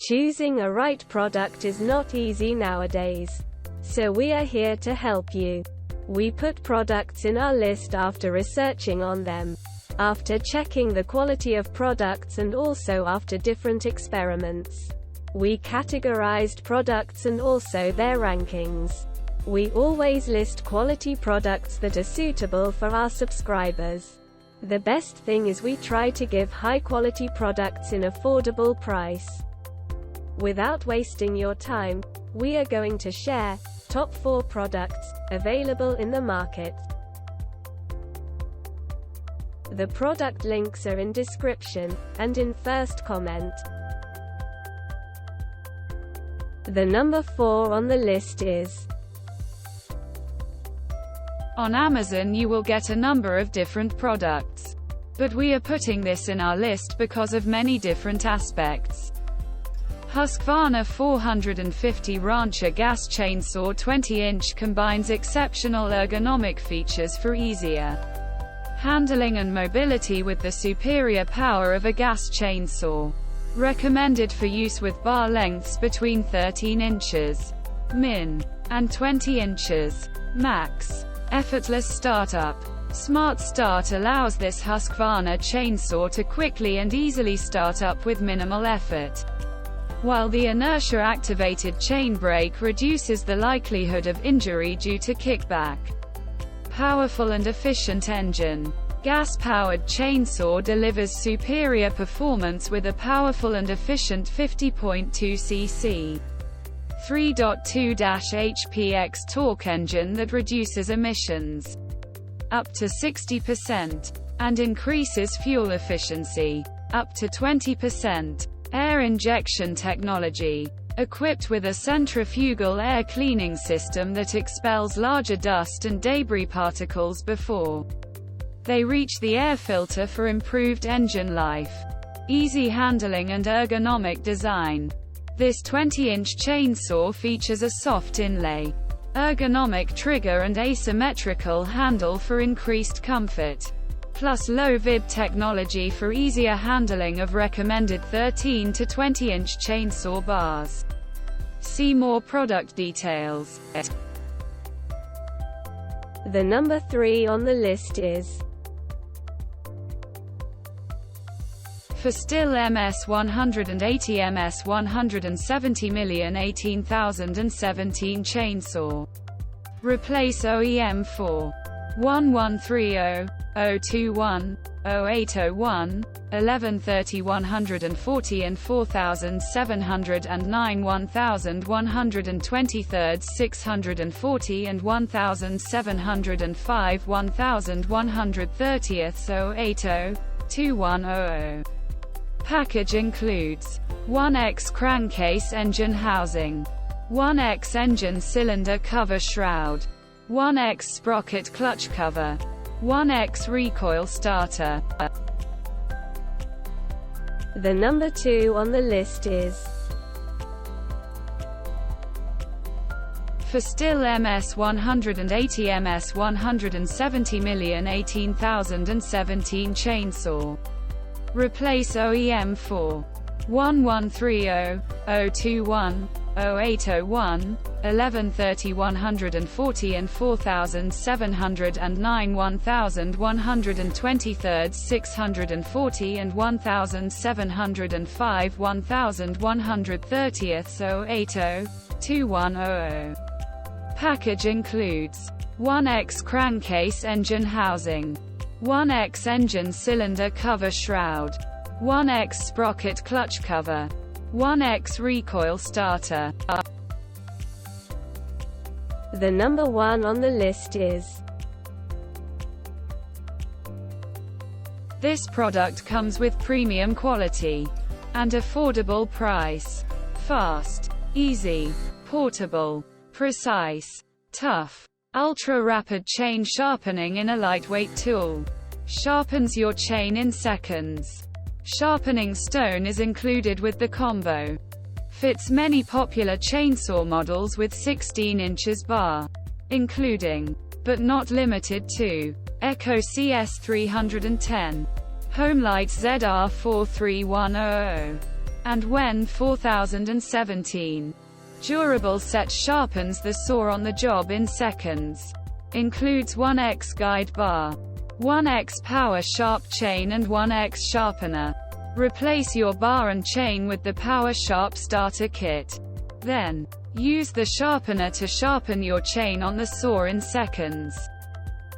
Choosing a right product is not easy nowadays. So we are here to help you. We put products in our list after researching on them, after checking the quality of products, and also after different experiments. We categorized products and also their rankings. We always list quality products that are suitable for our subscribers. The best thing is we try to give high quality products in affordable price. Without wasting your time, we are going to share top 4 products available in the market. The product links are in description and in first comment. The number 4 on the list is. On Amazon you will get a number of different products. But we are putting this in our list because of many different aspects. Husqvarna 450 Rancher Gas Chainsaw 20-inch combines exceptional ergonomic features for easier handling and mobility with the superior power of a gas chainsaw. Recommended for use with bar lengths between 13 inches min and 20 inches max. Effortless startup. Smart Start allows this Husqvarna chainsaw to quickly and easily start up with minimal effort, while the inertia-activated chain brake reduces the likelihood of injury due to kickback. Powerful and efficient engine. Gas-powered chainsaw delivers superior performance with a powerful and efficient 50.2 cc. 3.2 hpx torque engine that reduces emissions up to 60% and increases fuel efficiency up to 20%. Air injection technology. Equipped with a centrifugal air cleaning system that expels larger dust and debris particles before they reach the air filter for improved engine life. Easy handling and ergonomic design. This 20-inch chainsaw features a soft inlay, ergonomic trigger and asymmetrical handle for increased comfort, plus low vib technology for easier handling of recommended 13 to 20-inch chainsaw bars. See more product details. The number 3 on the list is. For Stihl MS 180 MS 170 million 18017 chainsaw. Replace OEM 4 1130 021 0801 1130 140 and 4709 1123 640 and 1705 1130 080 2100. Package includes 1X crankcase engine housing, 1X engine cylinder cover shroud, 1X sprocket clutch cover, 1X recoil starter. The number 2 on the list is. For Stihl MS 180 MS 170 million 18017 chainsaw. Replace OEM 4 1130 021 0801 1130 140 and 4709 1123 640 and 1705 1130 080 2100. Package includes 1X crankcase engine housing, 1X engine cylinder cover shroud, 1X sprocket clutch cover, 1X recoil starter. The number 1 on the list is. This product comes with premium quality and affordable price. Fast, easy, portable, precise, tough, ultra-rapid chain sharpening in a lightweight tool. Sharpens your chain in seconds. Sharpening stone is included with the combo. Fits many popular chainsaw models with 16 inches bar, including, but not limited to, Echo CS 310, Homelight ZR 43100, and Wen 4017. Durable set sharpens the saw on the job in seconds. Includes 1x guide bar, 1x power sharp chain and 1x sharpener. Replace your bar and chain with the Power Sharp starter kit. Then, use the sharpener to sharpen your chain on the saw in seconds.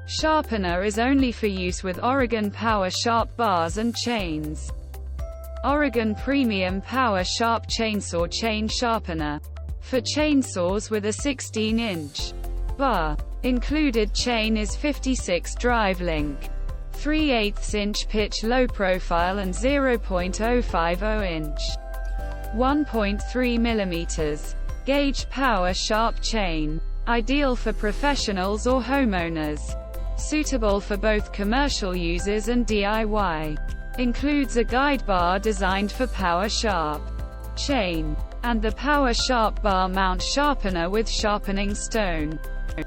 Sharpener is only for use with Oregon Power Sharp bars and chains. Oregon Premium Power Sharp Chainsaw Chain Sharpener. For chainsaws with a 16-inch bar. Included chain is 56 drive link, 3/8 inch pitch low profile and 0.050 inch, 1.3 mm gauge power sharp chain. Ideal for professionals or homeowners. Suitable for both commercial users and DIY. Includes a guide bar designed for power sharp chain, and the power sharp bar mount sharpener with sharpening stone.